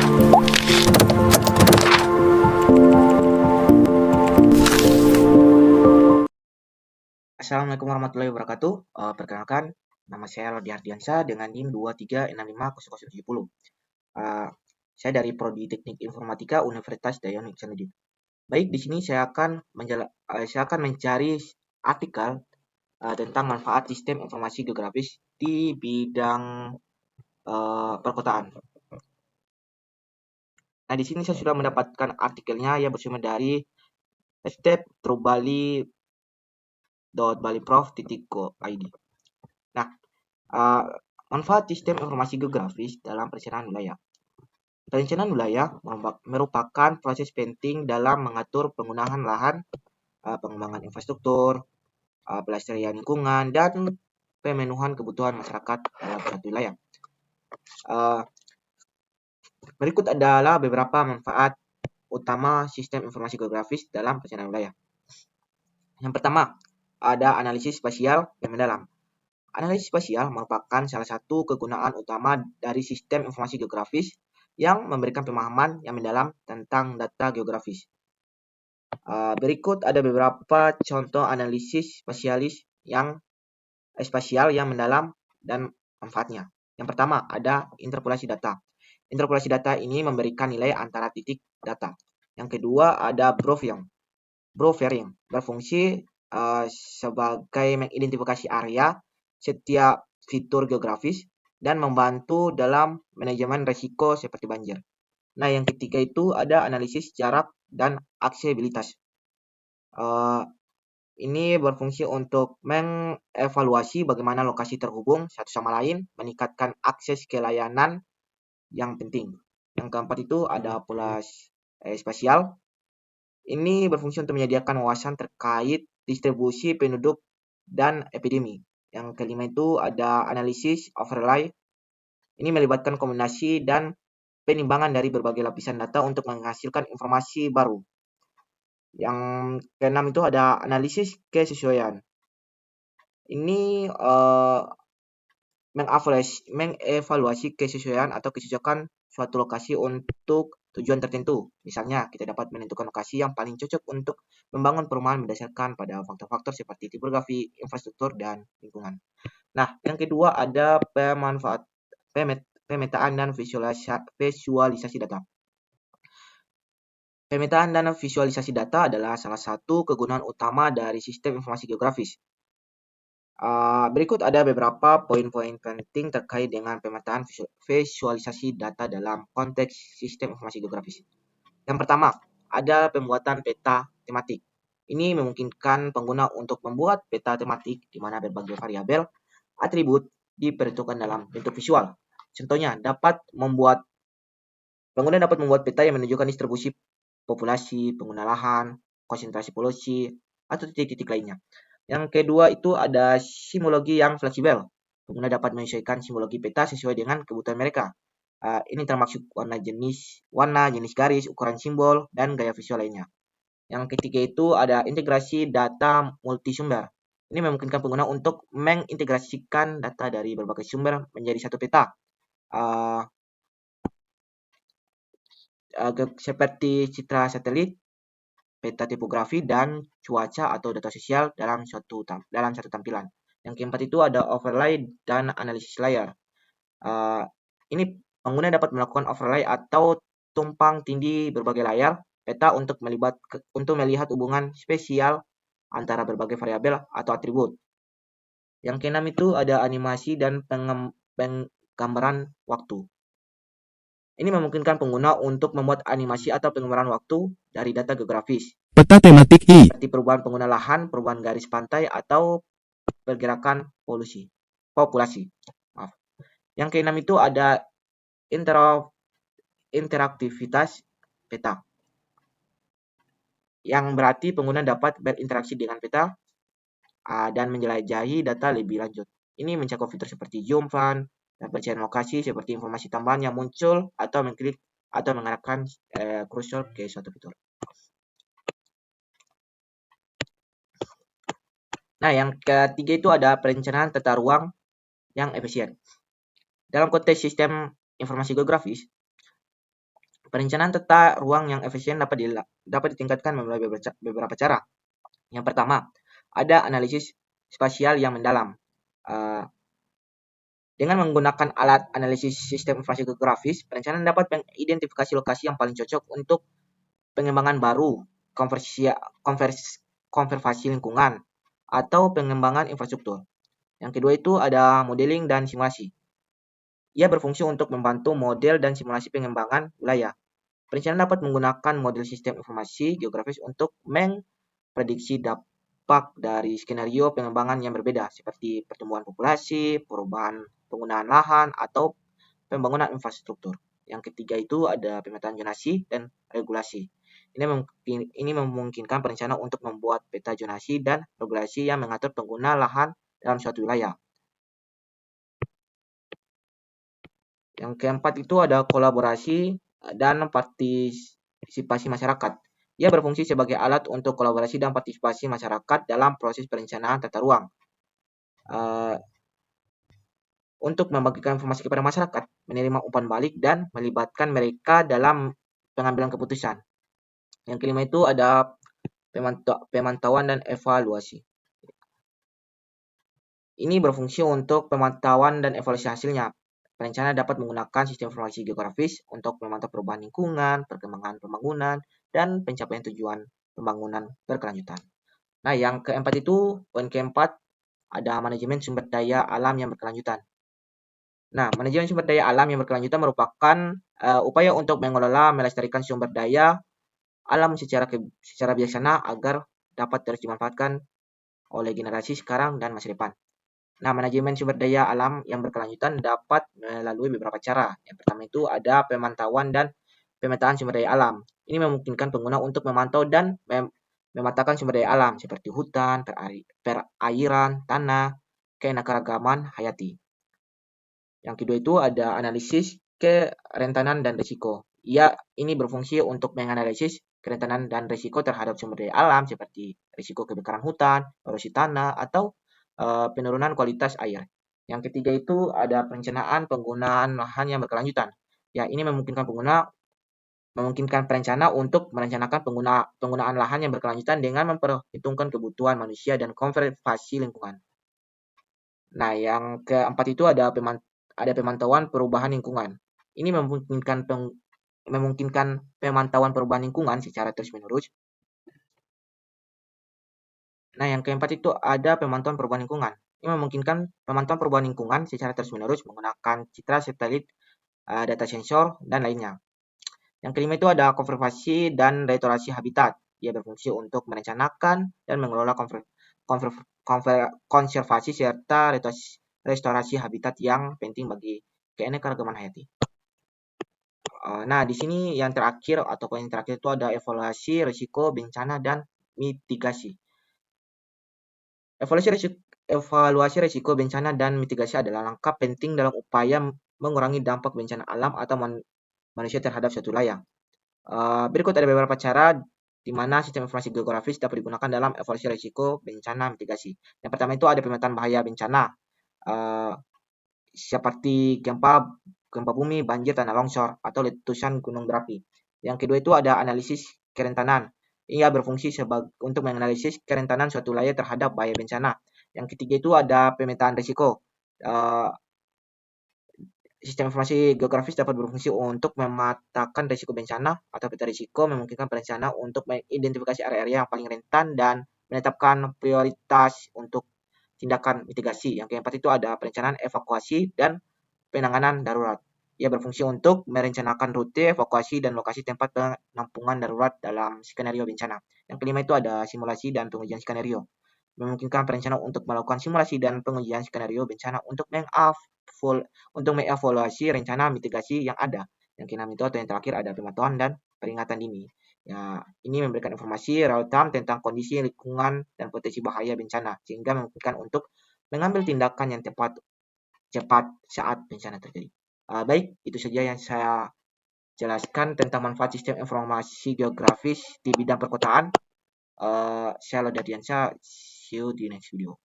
Assalamualaikum warahmatullahi wabarakatuh. Perkenalkan, nama saya Lodi Ardiansyah dengan NIM 23650070. Saya dari Prodi Teknik Informatika Universitas Dayang Iksanuddin. Baik, di sini saya akan mencari artikel tentang manfaat sistem informasi geografis di bidang perkotaan. Nah, di sini saya sudah mendapatkan artikelnya yang bersumber dari step.baliprof.go.id. Nah, manfaat sistem informasi geografis dalam perencanaan wilayah. Perencanaan wilayah merupakan proses penting dalam mengatur penggunaan lahan, pengembangan infrastruktur, pelestarian lingkungan, dan pemenuhan kebutuhan masyarakat dalam suatu wilayah. Berikut adalah beberapa manfaat utama sistem informasi geografis dalam perencanaan wilayah. Yang pertama, ada analisis spasial yang mendalam. Analisis spasial merupakan salah satu kegunaan utama dari sistem informasi geografis yang memberikan pemahaman yang mendalam tentang data geografis. Berikut ada beberapa contoh analisis spasial yang mendalam dan manfaatnya. Yang pertama, ada interpolasi data. Interpolasi data ini memberikan nilai antara titik data. Yang kedua, ada Browvarying. Berfungsi sebagai mengidentifikasi area setiap fitur geografis dan membantu dalam manajemen risiko seperti banjir. Nah, yang ketiga itu ada analisis jarak dan aksesibilitas. Ini berfungsi untuk mengevaluasi bagaimana lokasi terhubung satu sama lain, meningkatkan akses ke layanan yang penting. Yang keempat itu ada pula spasial. Ini berfungsi untuk menyediakan wawasan terkait distribusi penduduk dan epidemi. Yang kelima itu ada analisis overlay. Ini melibatkan kombinasi dan penimbangan dari berbagai lapisan data untuk menghasilkan informasi baru. Yang keenam itu ada analisis kesesuaian. Ini mengevaluasi kesesuaian atau kecocokan suatu lokasi untuk tujuan tertentu. Misalnya, kita dapat menentukan lokasi yang paling cocok untuk membangun perumahan berdasarkan pada faktor-faktor seperti topografi, infrastruktur, dan lingkungan. Nah, yang kedua ada pemetaan dan visualisasi data. Pemetaan dan visualisasi data adalah salah satu kegunaan utama dari sistem informasi geografis. Berikut ada beberapa poin-poin penting terkait dengan pemetaan visualisasi data dalam konteks sistem informasi geografis. Yang pertama, ada pembuatan peta tematik. Ini memungkinkan pengguna untuk membuat peta tematik di mana berbagai variabel atribut diperhitungkan dalam bentuk visual. Contohnya, pengguna dapat membuat peta yang menunjukkan distribusi populasi, pengguna lahan, konsentrasi polusi, atau titik-titik lainnya. Yang kedua itu ada simologi yang fleksibel. Pengguna dapat menyesuaikan simologi peta sesuai dengan kebutuhan mereka. Ini termasuk warna, jenis garis, ukuran simbol, dan gaya visual lainnya. Yang ketiga itu ada integrasi data multisumber. Ini memungkinkan pengguna untuk mengintegrasikan data dari berbagai sumber menjadi satu peta. Seperti citra satelit, peta topografi, dan cuaca atau data sosial dalam satu tampilan. Yang keempat itu ada overlay dan analisis layar. Ini pengguna dapat melakukan overlay atau tumpang tindih berbagai layar peta untuk melihat hubungan spesial antara berbagai variabel atau atribut. Yang keenam itu ada animasi dan penggambaran waktu. Ini memungkinkan pengguna untuk membuat animasi atau penggambaran waktu dari data geografis. Peta tematik I. Seperti perubahan pengguna lahan, perubahan garis pantai, atau pergerakan populasi. Yang keenam itu ada interaktivitas peta. Yang berarti pengguna dapat berinteraksi dengan peta dan menjelajahi data lebih lanjut. Ini mencakup fitur seperti zoom, pan, dan pencarian lokasi seperti informasi tambahan yang muncul atau mengklik atau mengarahkan kursor ke suatu fitur. Nah, yang ketiga itu ada perencanaan tata ruang yang efisien. Dalam konteks sistem informasi geografis, Perencanaan tata ruang yang efisien dapat ditingkatkan melalui beberapa cara. Yang pertama, ada analisis spasial yang mendalam. Dengan menggunakan alat analisis sistem informasi geografis, perencanaan dapat mengidentifikasi lokasi yang paling cocok untuk pengembangan baru, konservasi lingkungan, atau pengembangan infrastruktur. Yang kedua itu ada modeling dan simulasi. Ia berfungsi untuk membantu model dan simulasi pengembangan wilayah. Perencanaan dapat menggunakan model sistem informasi geografis untuk memprediksi dampak dari skenario pengembangan yang berbeda, seperti pertumbuhan populasi, perubahan penggunaan lahan, atau pembangunan infrastruktur. Yang ketiga itu ada pemetaan zonasi dan regulasi. Ini memungkinkan perencana untuk membuat peta zonasi dan regulasi yang mengatur pengguna lahan dalam suatu wilayah. Yang keempat itu ada kolaborasi dan partisipasi masyarakat. Ia berfungsi sebagai alat untuk kolaborasi dan partisipasi masyarakat dalam proses perencanaan tata ruang. Untuk membagikan informasi kepada masyarakat, menerima umpan balik, dan melibatkan mereka dalam pengambilan keputusan. Yang kelima itu ada pemantauan dan evaluasi. Ini berfungsi untuk pemantauan dan evaluasi hasilnya. Perencana dapat menggunakan sistem informasi geografis untuk memantau perubahan lingkungan, perkembangan pembangunan, dan pencapaian tujuan pembangunan berkelanjutan. Nah, yang keempat itu, poin keempat, ada manajemen sumber daya alam yang berkelanjutan. Nah, manajemen sumber daya alam yang berkelanjutan merupakan upaya untuk mengelola, melestarikan sumber daya alam secara bijaksana agar dapat terus dimanfaatkan oleh generasi sekarang dan masa depan. Nah, manajemen sumber daya alam yang berkelanjutan dapat melalui beberapa cara. Yang pertama itu ada pemantauan dan pemetaan sumber daya alam. Ini memungkinkan pengguna untuk memantau dan memetakan sumber daya alam seperti hutan, perairan, tanah, keanekaragaman hayati. Yang kedua itu ada analisis kerentanan dan risiko. Ini berfungsi untuk menganalisis kerentanan dan risiko terhadap sumber daya alam seperti risiko kebakaran hutan, erosi tanah, atau penurunan kualitas air. Yang ketiga itu ada perencanaan penggunaan lahan yang berkelanjutan. Ya, ini memungkinkan perencana untuk merencanakan penggunaan lahan yang berkelanjutan dengan memperhitungkan kebutuhan manusia dan konservasi lingkungan. Nah, yang keempat itu ada pemantauan perubahan lingkungan. Ini memungkinkan pemantauan perubahan lingkungan secara terus-menerus. Nah, yang keempat itu ada pemantauan perubahan lingkungan. Ini memungkinkan pemantauan perubahan lingkungan secara terus-menerus menggunakan citra satelit, data sensor, dan lainnya. Yang kelima itu ada konservasi dan restorasi habitat. Ia berfungsi untuk merencanakan dan mengelola konservasi serta restorasi habitat yang penting bagi keanekaragaman hayati. Nah, di sini yang terakhir atau poin terakhir itu ada evaluasi risiko bencana dan mitigasi. Evaluasi risiko bencana dan mitigasi adalah langkah penting dalam upaya mengurangi dampak bencana alam atau manusia terhadap suatu wilayah. Berikut ada beberapa cara di mana sistem informasi geografis dapat digunakan dalam evaluasi risiko bencana mitigasi. Yang pertama itu ada pemetaan bahaya bencana, seperti gempa bumi, banjir, tanah longsor, atau letusan gunung berapi. Yang kedua itu ada analisis kerentanan. Ia berfungsi untuk menganalisis kerentanan suatu wilayah terhadap bahaya bencana. Yang ketiga itu ada pemetaan risiko. Sistem informasi geografis dapat berfungsi untuk memetakan risiko bencana atau peta risiko, memungkinkan perencana untuk mengidentifikasi area-area yang paling rentan dan menetapkan prioritas untuk tindakan mitigasi. Yang keempat itu ada perencanaan evakuasi dan penanganan darurat. Ia berfungsi untuk merencanakan rute evakuasi dan lokasi tempat penampungan darurat dalam skenario bencana. Yang kelima itu ada simulasi dan pengujian skenario. Memungkinkan perencana untuk melakukan simulasi dan pengujian skenario bencana untuk mengevaluasi rencana mitigasi yang ada. Yang keenam itu atau yang terakhir ada pemantauan dan peringatan dini. Ya, ini memberikan informasi real time tentang kondisi lingkungan dan potensi bahaya bencana sehingga memungkinkan untuk mengambil tindakan yang cepat saat bencana terjadi. Baik, itu saja yang saya jelaskan tentang manfaat sistem informasi geografis di bidang perkotaan. Saya Lodadiansyah, see you di next video.